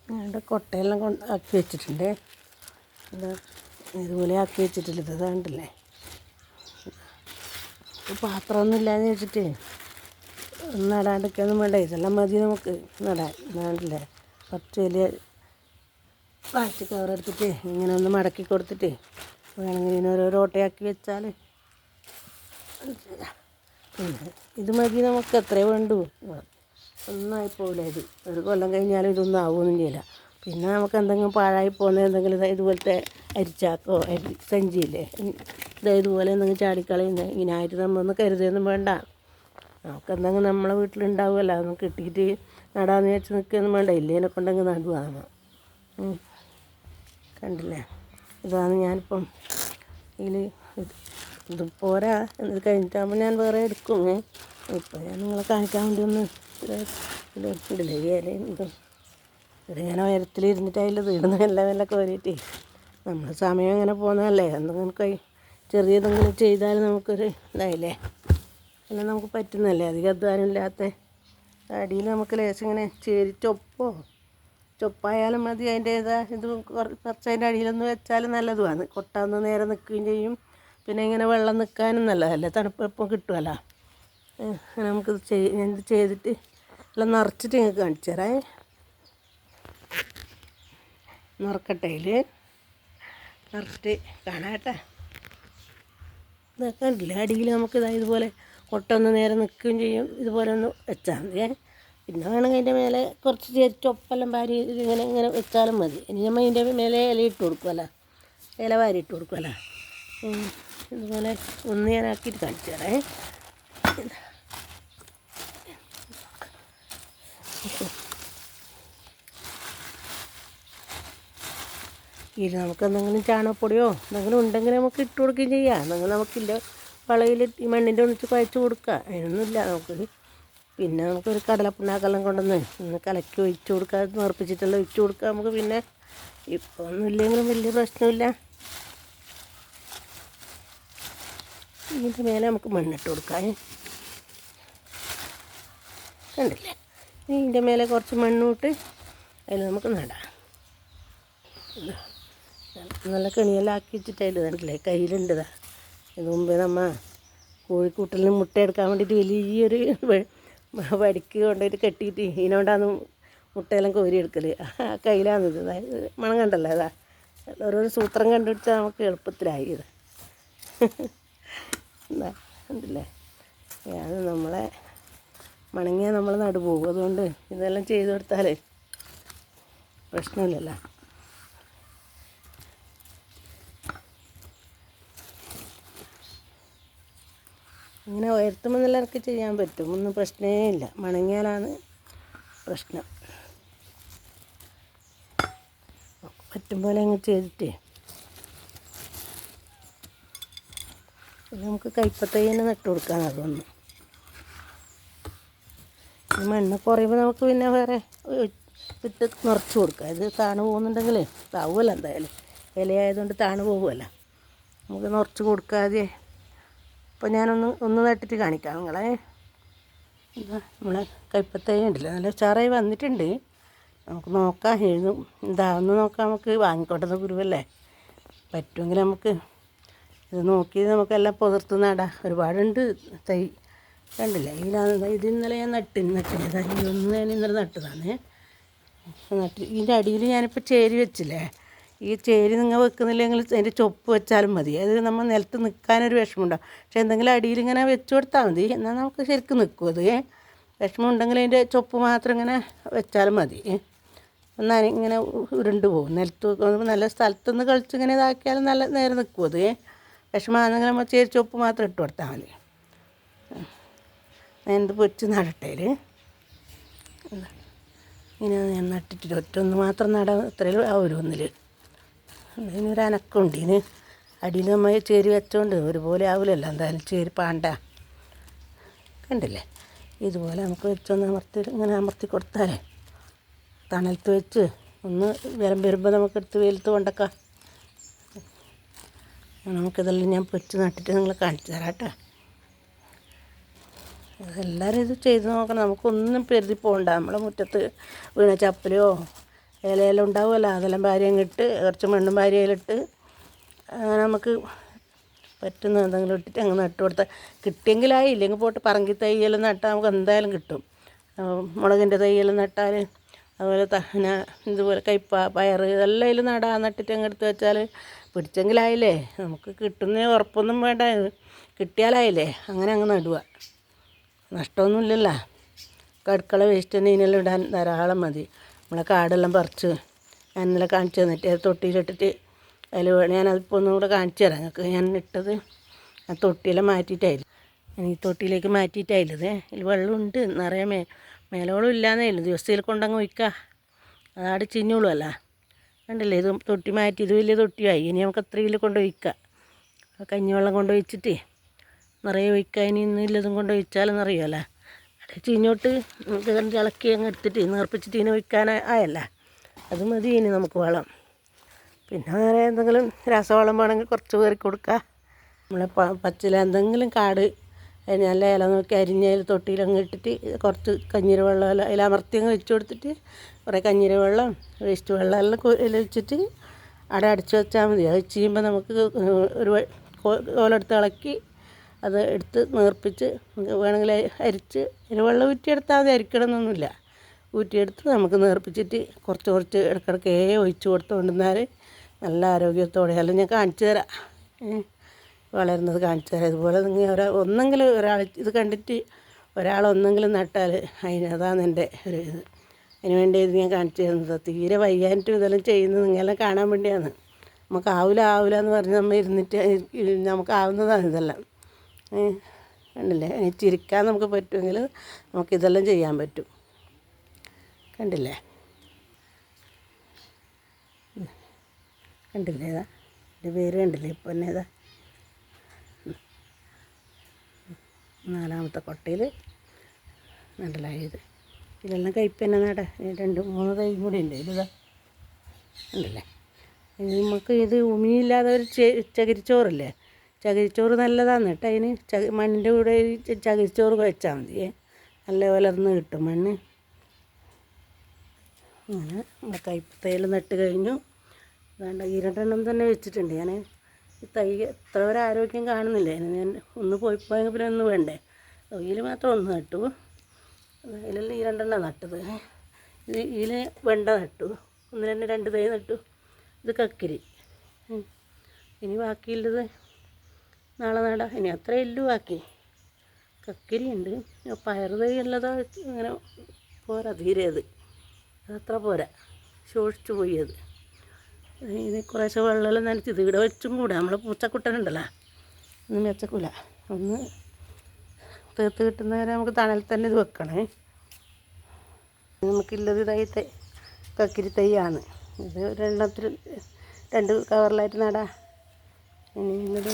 ഞങ്ങളുടെ കൊട്ടയെല്ലാം ആക്കി വെച്ചിട്ടുണ്ട്. ഇത് ഇതുപോലെ ആക്കി വെച്ചിട്ടില്ല. ഇത് കണ്ടില്ലേ, പാത്രമൊന്നും ഇല്ലാന്ന് വെച്ചിട്ട് നടാണ്ടിരിക്കൊന്നും വേണ്ട. ഇതെല്ലാം മതി നമുക്ക് നടാൻ. കണ്ടില്ലേ, കുറച്ച് വലിയ പ്ലാസ്റ്റിക് കവർ എടുത്തിട്ട് ഇങ്ങനെ ഒന്ന് മടക്കി കൊടുത്തിട്ട് വേണമെങ്കിൽ ഇങ്ങനെ ഓരോ ഓട്ടയാക്കി വെച്ചാൽ ഇത് മതി നമുക്ക്. എത്രയേ വേണ്ടു, ഒന്നും ആയിപ്പോവില്ല. ഇത് ഒരു കൊല്ലം കഴിഞ്ഞാലും ഇതൊന്നും ആവുകയൊന്നും ചെയ്യില്ല. പിന്നെ നമുക്ക് എന്തെങ്കിലും പാഴായി പോകുന്ന എന്തെങ്കിലും ഇതുപോലത്തെ അരിച്ചാക്കോ സഞ്ചിയില്ലേ, ഇതുപോലെ എന്തെങ്കിലും ചാടിക്കളയുന്ന ഇതിനായിട്ട് നമ്മളൊന്ന് കരുതിയൊന്നും വേണ്ട. നമുക്ക് എന്തെങ്കിലും നമ്മളെ വീട്ടിലുണ്ടാവുമല്ലോ, അതൊന്നും കിട്ടിയിട്ട് നടാന്ന് വെച്ച് നിൽക്കുകയൊന്നും വേണ്ട. ഇല്ലേനെ കൊണ്ടെങ്കിൽ നടുവാണ്. കണ്ടില്ലേ, ഇതാണ് ഞാനിപ്പം ഇത് പോരാ. ഇത് കഴിഞ്ഞിട്ടാകുമ്പോൾ ഞാൻ വേറെ എടുക്കും. ഇപ്പോൾ ഞാൻ നിങ്ങളെ കാണിക്കാൻ വേണ്ടി ഒന്ന് ഇടില്ലേ ഇലയും ഇതും ഇത് ഞാൻ ഉയരത്തിലിരുന്നിട്ട് അതിൽ ഇടുന്ന എല്ലാം കോരിയിട്ട് നമ്മൾ സമയം ഇങ്ങനെ പോകുന്നതല്ലേ. എന്തെങ്കിലും ചെറിയതെങ്കിലും ചെയ്താൽ നമുക്കൊരു ഇതായില്ലേ, എല്ലാം നമുക്ക് പറ്റുന്നല്ലേ. അധികം അധ്വാനമില്ലാത്ത അടിയിൽ നമുക്ക് ലേശം ഇങ്ങനെ ചൊപ്പായാലും മതി. അതിൻ്റെ ഇത് കുറച്ച് അതിൻ്റെ അടിയിലൊന്ന് വെച്ചാൽ നല്ലതുമാണ്. കൊട്ടാന്ന് നേരെ നിൽക്കുകയും ചെയ്യും. പിന്നെ ഇങ്ങനെ വെള്ളം നിൽക്കാനും നല്ലതല്ലേ, തണുപ്പ് എപ്പം കിട്ടുമല്ലോ. നമുക്കിത് ഞാനിത് ചെയ്തിട്ട് എല്ലാം നിറച്ചിട്ട് നിങ്ങൾക്ക് കാണിച്ചു തരാം. നിറക്കട്ടയിൽ നിറച്ചിട്ട് കാണാട്ടെ. ഇതൊക്കെ ഉണ്ടല്ലേ, അടിയിൽ നമുക്ക് ഇതുപോലെ കൊട്ട ഒന്ന് നേരെ നിൽക്കുകയും ചെയ്യും. ഇതുപോലെ ഒന്ന് വെച്ചാൽ മതി. പിന്നെ വേണമെങ്കിൽ അതിൻ്റെ മേലെ കുറച്ച് ചൊപ്പെല്ലാം വാരി ഇങ്ങനെ വെച്ചാലും മതി. ഇനി നമ്മൾ അതിൻ്റെ മേലെ ഇല ഇട്ട് കൊടുക്കുമല്ലോ, ഇല വാരി ഇട്ട് കൊടുക്കുമല്ലോ. ഇതുപോലെ ഒന്ന് ഞാൻ ആക്കിയിട്ട് കാണിച്ചു തരാം. ഇത് നമുക്ക് എന്തെങ്കിലും ചാണകപ്പൊടിയോ എന്തെങ്കിലും ഉണ്ടെങ്കിൽ നമുക്ക് ഇട്ട് കൊടുക്കുകയും ചെയ്യാം. എന്തെങ്കിലും നമുക്കില്ല വളയിൽ ഈ മണ്ണിൻ്റെ ഒന്നിച്ച് കുഴച്ച് കൊടുക്കുക, അതിനൊന്നുമില്ല നമുക്ക്. പിന്നെ നമുക്കൊരു കടലപ്പിണ്ണാക്കെല്ലാം കൊണ്ടുവന്ന് ഒന്ന് കലക്കി ഒഴിച്ച് കൊടുക്കുക, നേർപ്പിച്ചിട്ടെല്ലാം ഒഴിച്ച് കൊടുക്കുക നമുക്ക്. പിന്നെ ഇപ്പോൾ ഒന്നും ഇല്ലെങ്കിലും വലിയ പ്രശ്നമില്ല. ഇതിൻ്റെ മേലെ നമുക്ക് മണ്ണിട്ട് കൊടുക്കാം. കണ്ടില്ലേ, ഇതിൻ്റെ മേലെ കുറച്ച് മണ്ണുമിട്ട് അതിൽ നമുക്ക് നടാം. നല്ല കെണിയെല്ലാം ആക്കി വെച്ചിട്ട് അതിൽ കണ്ടില്ലേ, കയ്യിലുണ്ടതാ. ഇതിന് മുമ്പേ നമ്മൾ കോഴിക്കൂട്ടിൽ മുട്ട എടുക്കാൻ വേണ്ടിയിട്ട് വലിയൊരു വടിക്ക് കൊണ്ടുപോയിട്ട് കെട്ടിയിട്ട് ഇതിനോണ്ടാണ് മുട്ടയെല്ലാം കോരിയെടുക്കൽ. ആ കയ്യിലാണിത്. അതായത് മണം കണ്ടല്ലോ, അതാ ഓരോരോ സൂത്രം കണ്ടുപിടിച്ചാൽ നമുക്ക് എളുപ്പത്തിലായി. ഇത് എന്താ കണ്ടില്ലേ, അത് നമ്മളെ മണങ്ങിയാൽ നമ്മൾ നടുപോകും. അതുകൊണ്ട് ഇതെല്ലാം ചെയ്ത് കൊടുത്താൽ പ്രശ്നമില്ലല്ലോ. ഇങ്ങനെ ഉയർത്തുമ്പോൾ നല്ല എനിക്ക് ചെയ്യാൻ പറ്റും, ഒന്നും പ്രശ്നമേ ഇല്ല. മണങ്ങിയാലാണ് പ്രശ്നം. പറ്റും പോലെ അങ്ങ് ചെയ്തിട്ട് നമുക്ക് കൈപ്പത്തൈ തന്നെ നട്ട് കൊടുക്കാൻ. അതൊന്നും മണ്ണ് കുറയുമ്പോൾ നമുക്ക് പിന്നെ വേറെ വിത്ത് നിറച്ച് കൊടുക്കുക. ഇത് താണു പോകുന്നുണ്ടെങ്കിൽ താവുമല്ലോ, എന്തായാലും ഇലയായതുകൊണ്ട് താണു പോകുമല്ലോ. നമുക്ക് നിറച്ച് കൊടുക്കാതെ അപ്പോൾ ഞാനൊന്ന് നട്ടിട്ട് കാണിക്കാം നിങ്ങളെ. നമ്മളെ കൈപ്പത്തൈ ഉണ്ടല്ലോ, നല്ല ഉഷാറായി വന്നിട്ടുണ്ട്. നമുക്ക് നോക്കാം, എഴുതും ഇതാവുന്ന നോക്കാം. നമുക്ക് വാങ്ങിക്കൊണ്ടുവന്ന കുരുവല്ലേ, പറ്റുമെങ്കിൽ നമുക്ക് ഇത് നോക്കി നമുക്കെല്ലാം പുതിർത്ത് നടാം. ഒരുപാടുണ്ട് തൈ, കണ്ടില്ലേ. ഇത് ഇന്നലെ ഞാൻ നട്ടിന് ഞാൻ ഇന്നലെ നട്ടതാണ്. ഇതിൻ്റെ അടിയിൽ ഞാനിപ്പോൾ ചേരി വെച്ചില്ലേ, ഈ ചേരി നിങ്ങൾ വെക്കുന്നില്ലെങ്കിൽ അതിൻ്റെ ചൊപ്പ് വെച്ചാലും മതി. അത് നമ്മൾ നിലത്ത് നിൽക്കാനൊരു വിഷമമുണ്ടാവും. പക്ഷെ എന്തെങ്കിലും അടിയിൽ ഇങ്ങനെ വെച്ച് കൊടുത്താൽ മതി, എന്നാൽ നമുക്ക് ശരിക്കും നിൽക്കും. അത് വിഷമം ഉണ്ടെങ്കിൽ അതിൻ്റെ ചൊപ്പ് മാത്രം ഇങ്ങനെ വെച്ചാലും മതി. എന്നാൽ ഇങ്ങനെ ഉരുണ്ട് പോകും. നിലത്ത് വെക്കുമ്പോൾ നല്ല സ്ഥലത്തുനിന്ന് കളിച്ച് ഇങ്ങനെ ഇതാക്കിയാലും നല്ല നേരെ നിൽക്കും. അത് വിഷമാണെങ്കിൽ നമ്മൾ ചേരി ചൊപ്പ് മാത്രം ഇട്ട് കൊടുത്താൽ മതി. ഞാനിത് പൊരിച്ച് നടട്ടയിൽ ഇങ്ങനെ ഞാൻ നട്ടിട്ട് ഒറ്റൊന്ന് മാത്രം നടാൻ ഇത്രയും ആവും ഒന്നിൽ. ഇതിനൊരു അനക്കമുണ്ട്. ഇതിന് അടിയിൽ നമ്മൾ ചേരി വെച്ചോണ്ട് ഒരുപോലെ ആവില്ലല്ലോ, എന്തായാലും ചേരി പാണ്ട. കണ്ടില്ലേ, ഇതുപോലെ നമുക്ക് വെച്ചൊന്ന് ഇങ്ങനെ അമർത്തി കൊടുത്താലേ തണലത്ത് വെച്ച് ഒന്ന് വരുമ്പോൾ നമുക്കെടുത്ത് വെയിലത്ത് കൊണ്ടക്കാം. നമുക്കിതെല്ലാം ഞാൻ പൊരിച്ച് നട്ടിട്ട് നിങ്ങളെ കാണിച്ചു തരാം കേട്ടോ. എല്ലാവരും ഇത് ചെയ്ത് നോക്കണം. നമുക്കൊന്നും പെരുതി പോകണ്ട. നമ്മളെ മുറ്റത്ത് വീണ ചപ്പലോ ഇലയെല്ലാം ഉണ്ടാവുമല്ലോ, അതെല്ലാം ഭാര്യ ഇട്ട് കുറച്ച് മണ്ണും ഭാര്യയിലിട്ട് അങ്ങനെ നമുക്ക് പറ്റുന്ന എന്തെങ്കിലും ഇട്ടിട്ട് അങ്ങ് നട്ട് കൊടുത്താൽ കിട്ടിയെങ്കിലായി, ഇല്ലെങ്കിൽ പോട്ട് പറങ്കി തൈയെല്ലാം നട്ടാൽ നമുക്ക് എന്തായാലും കിട്ടും. മുളകിൻ്റെ തൈയെല്ലാം നട്ടാൽ അതുപോലെ പിന്നെ ഇതുപോലെ കയ്പ പയർ ഇതെല്ലാം അതിൽ നട്ടിട്ട് അങ്ങ് എടുത്ത് വെച്ചാൽ പിടിച്ചെങ്കിലായില്ലേ, നമുക്ക് കിട്ടുന്ന ഉറപ്പൊന്നും വേണ്ട, കിട്ടിയാലായില്ലേ അങ്ങനെ അങ്ങ് നടുക. നഷ്ടമൊന്നുമില്ലല്ലോ. അടുക്കള വേസ്റ്റ് തന്നെ ഇതിനെല്ലാം ഇടാൻ ധാരാളം മതി. നമ്മളെ കാടെല്ലാം പറിച്ച് ഞാൻ ഇന്നലെ കാണിച്ചു തന്നിട്ട് തൊട്ടിയിലിട്ടിട്ട് അതിൽ ഞാനതിപ്പോൾ ഒന്നും കൂടെ കാണിച്ചു തരാം നിങ്ങൾക്ക്. ഞാൻ ഇട്ടത് ആ തൊട്ടിയെല്ലാം മാറ്റിയിട്ടായില്ല, ഞാൻ ഈ തൊട്ടിയിലേക്ക് മാറ്റിയിട്ടായില്ലത്. ഇതിൽ വെള്ളമുണ്ട് നിറയെ, മേലോളം ഇല്ലാന്നേ ഉള്ളൂ. ദിവസത്തിൽ കൊണ്ടങ്ങ് ഒഴിക്കുക, അതാട് ചിഞ്ഞോളൂ അല്ല. കണ്ടില്ലേ, ഇത് തൊട്ടി മാറ്റി, ഇത് വലിയ തൊട്ടിയായി. ഇനി നമുക്ക് അത്രയിൽ കൊണ്ട് ഒഴിക്കുക. കഞ്ഞിവെള്ളം കൊണ്ട് ഒഴിച്ചിട്ട് നിറയെ ഒഴിക്കുക. ഇനി ഇന്നില്ലതും കൊണ്ട് ഒഴിച്ചാലും നിറയുമല്ല. അത് ചീഞ്ഞോട്ട് നമുക്ക് കണ്ട് ഇളക്കി അങ്ങ് എടുത്തിട്ട് നേർപ്പിച്ചിട്ട് ഇതിനെ ഒഴിക്കാൻ ആയല്ല, അത് മതി ഇനി നമുക്ക് വളം. പിന്നെ വേറെ എന്തെങ്കിലും രാസവളം വേണമെങ്കിൽ കുറച്ച് പേർക്ക് കൊടുക്കുക. നമ്മളെ പച്ചില എന്തെങ്കിലും കാട് നല്ല ഇല നോക്കി അരിഞ്ഞതിൽ തൊട്ടിയിലങ്ങ് ഇട്ടിട്ട് കുറച്ച് കഞ്ഞീര വെള്ളം അതിൽ അമർത്തി അങ്ങ് വെച്ച് കൊടുത്തിട്ട് കുറേ കഞ്ഞീര വെള്ളം വേസ്റ്റ് വെള്ളം എല്ലാം വെച്ചിട്ട് അവിടെ അടച്ച് വെച്ചാൽ മതി. അത് ചെയ്യുമ്പോൾ നമുക്ക് ഒരു കോലെടുത്ത് ഇളക്കി അത് എടുത്ത് നേർപ്പിച്ച് വേണമെങ്കിൽ അരിച്ച് അതിൽ വെള്ളം ഊറ്റിയെടുത്താൽ മതി, അരിക്കണമെന്നൊന്നുമില്ല. ഊറ്റിയെടുത്ത് നമുക്ക് നേർപ്പിച്ചിട്ട് കുറച്ച് കുറച്ച് ഇടയ്ക്കിടയ്ക്കേ ഒഴിച്ച് കൊടുത്തുകൊണ്ടിരുന്നാൽ നല്ല ആരോഗ്യത്തോടെ എല്ലാം ഞാൻ കാണിച്ചു തരാം, വളരുന്നത് കാണിച്ചു തരാം. ഇതുപോലെ നിങ്ങൾ ഒന്നെങ്കിലും ഒരാൾ ഇത് കണ്ടിട്ട് ഒരാളൊന്നെങ്കിലും നട്ടാൽ അതാണ് എൻ്റെ ഒരു ഇത്. അതിന് വേണ്ടി ഇത് ഞാൻ കാണിച്ചു തരുന്നത്. തീരെ വയ്യാനിട്ടും ഇതെല്ലാം ചെയ്യുന്നത് നിങ്ങളെല്ലാം കാണാൻ വേണ്ടിയാണ്. നമുക്ക് ആവില്ല എന്ന് പറഞ്ഞ് നമ്മൾ ഇരുന്നിട്ട് നമുക്കാവുന്നതാണ് ഇതെല്ലാം. കണ്ടില്ലേ, ചിരിക്കാൻ നമുക്ക് പറ്റുമെങ്കിൽ നമുക്കിതെല്ലാം ചെയ്യാൻ പറ്റും. കണ്ടില്ലേ ഇതാ എൻ്റെ പേര് കണ്ടില്ലേ, ഇപ്പം തന്നെ ഇതാ 4ാമത്തെ കൊട്ടയിൽ നടലായത്. ഇതിലെല്ലാം കയ്പ് തന്നെ 2-3 തൈ കൂടി ഉണ്ട് ഇതിതാ. ഉണ്ടല്ലേ, നമുക്ക് ഇത് ഉമിയില്ലാതെ ഒരു ചകിരിച്ചോറില്ലേ, ചകിരിച്ചോറ് നല്ലതാണ് കേട്ടോ. അതിന് മണ്ണിൻ്റെ കൂടെ ചകിരിച്ചോറ് കുഴച്ചാൽ മതി, നല്ല വളർന്ന് കിട്ടും മണ്ണ്. അങ്ങനെ നമ്മുടെ കയ്പത്തൈയിൽ നട്ട് കഴിഞ്ഞു. വേണ്ട 2 തന്നെ വെച്ചിട്ടുണ്ട് ഞാൻ. ഈ തൈ എത്ര വരെ ആരോഗ്യം കാണുന്നില്ല. ഞാൻ ഒന്ന് പോയപ്പോൾ പിന്നെ ഒന്ന് വേണ്ടേ, ഇതിൽ മാത്രം ഒന്ന് നട്ടു. ഇതിലെല്ലാം 2 നട്ടത്. ഇതിൽ വെണ്ട നട്ടു, 2 തൈ നട്ടു. ഇത് കക്കിരി. ഇനി ബാക്കിയുള്ളത് നാളെ നടാം. ഇനി അത്രേ ഇല്ലു ബാക്കി. കക്കിരി ഉണ്ട്, പയർ തൈ ഉള്ളതാ ഇങ്ങനെ പോരാ, തീരെ അതത്ര പോരാ, ശോഷിച്ചു പോയി അത്. ഇത് കുറേശ്ശെ വെള്ളമെല്ലാം നനച്ച് ഇത് ഇവിടെ വെച്ചും കൂടെ. നമ്മളെ പൂച്ചക്കുട്ടനുണ്ടല്ലോ, ഒന്നും വെച്ചക്കൂല. ഒന്ന് തീർത്ത് കിട്ടുന്നവരെ നമുക്ക് തണൽ തന്നെ ഇത് വെക്കണേ. നമുക്കില്ലത് തൈ കക്കിരി തൈയാണ്. ഇത് 2 കവറിലായിട്ട് നടാം. ഇനി ഇന്നത്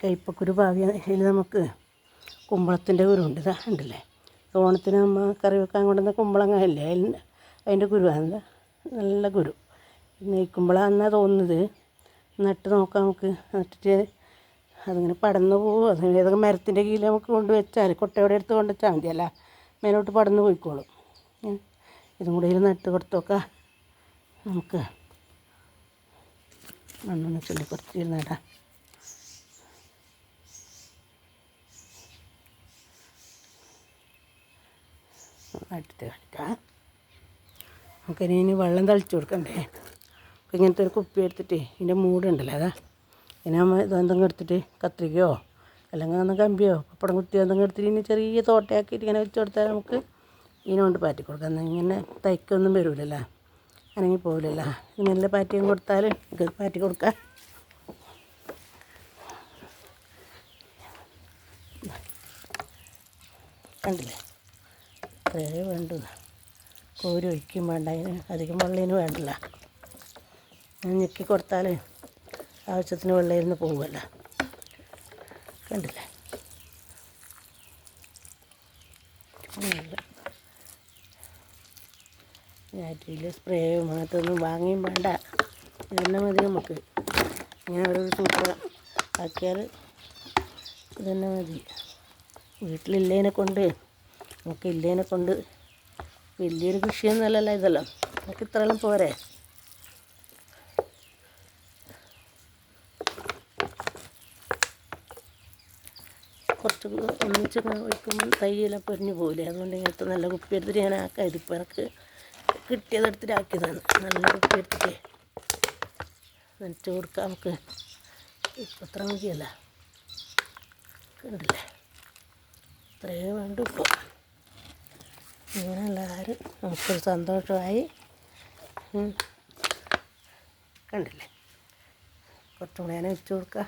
കയ്പക്കുരു ഭാവി. ഇതിൽ നമുക്ക് കുമ്പളത്തിൻ്റെ കുരുണ്ട്, ഇതാ ഉണ്ടല്ലേ. ഓണത്തിന് നമ്മൾ കറി വെക്കാൻ കൊണ്ടുവന്ന കുമ്പളങ്ങയില്ലേ, അതിൻ്റെ കുരുവാണ്. നല്ല കുരു. പിന്നെ ഈ കുമ്പളാന്നാ തോന്നുന്നത്. നട്ട് നോക്കാം നമുക്ക്. നട്ടിട്ട് അതിങ്ങനെ പടന്ന് പോകും. അത് ഏതൊക്കെ മരത്തിൻ്റെ കീഴിൽ നമുക്ക് കൊണ്ട് വെച്ചാൽ കൊട്ടയോടെ എടുത്ത് കൊണ്ട് വെച്ചാൽ മതിയല്ല, മേലോട്ട് പടന്ന് പോയിക്കോളും. ഇതും കൂടെ ഇതിൽ നട്ട് കൊടുത്ത് നോക്കാം നമുക്ക്. മണ്ണൊന്ന് ചൊല്ലി കുറച്ച് നടാം. നട്ടിട്ട് കാണിക്കാം. നമുക്കിനി വെള്ളം തളിച്ച് കൊടുക്കണ്ടേ. അപ്പോൾ ഇങ്ങനത്തെ ഒരു കുപ്പി എടുത്തിട്ട് ഇതിൻ്റെ മൂടുണ്ടല്ലോ, അതാ ഇനി നമ്മൾ ഇതെന്തെങ്കിലും എടുത്തിട്ട് കത്രികയോ അല്ലെങ്കിൽ ഒന്ന് കമ്പിയോ പപ്പടം കുത്തിയോ എന്തെങ്കിലും എടുത്തിട്ട് ഇനി ചെറിയ തോട്ടയാക്കിയിട്ട് ഇങ്ങനെ വെച്ച് കൊടുത്താൽ നമുക്ക് ഇതിനോണ്ട് പാറ്റി കൊടുക്കാം. എന്നാൽ ഇങ്ങനെ തൈക്കൊന്നും വരില്ലല്ലോ, അനങ്ങി പോകില്ലല്ലോ. ഇത് നല്ല പാറ്റിയും കൊടുത്താൽ ഇത് പാറ്റി കൊടുക്കാം. കണ്ടില്ലേ, അത്രേ വേണ്ടു. കോരി ഒഴിക്കും വേണ്ട, അതിന് അധികം വെള്ളത്തിന് വേണ്ടല്ല. ഞെക്കി കൊടുത്താൽ ആവശ്യത്തിന് വെള്ളം ഇരുന്ന് പോകുമല്ലോ. കണ്ടില്ലേ, ഞാറ്റിൽ സ്പ്രേയോ അങ്ങനത്തൊന്നും വാങ്ങിയും വേണ്ട, ഇതന്നെ മതി നമുക്ക്. ഇങ്ങനെ ഒരു സൂപ്പർ ആക്കിയാൽ ഇതന്നെ മതി. വീട്ടിലില്ലേനെ കൊണ്ട് നമുക്ക് ഇല്ലേനെ കൊണ്ട് വലിയൊരു കൃഷിയൊന്നുമല്ലല്ലോ ഇതല്ലോ, നമുക്ക് ഇത്രയെല്ലാം പോരെ. കുറച്ച് ഒന്നിച്ച് വയ്ക്കുമ്പോൾ തൈയെല്ലാം പൊരിഞ്ഞു പോകില്ലേ, അതുകൊണ്ട് ഇങ്ങനത്തെ നല്ല കുപ്പി എടുത്തിട്ട് ഞാൻ ആക്കാം. ഇതിപ്പോൾ എനിക്ക് കിട്ടിയതെടുത്തിട്ട് ആക്കിയതാണ്. നല്ല കുപ്പി എടുത്തിട്ട് നനച്ച് കൊടുക്കാം നമുക്ക്. ഇപ്പം അത്ര മതിയല്ല, കണ്ടില്ലേ, ഇത്രയേ വേണ്ടു. ഇപ്പോൾ ഇങ്ങനെ എല്ലാവരും നമുക്കൊരു സന്തോഷമായി. കണ്ടില്ലേ, കുറച്ചും കൂടെ ഞാൻ വെച്ച് കൊടുക്കാം.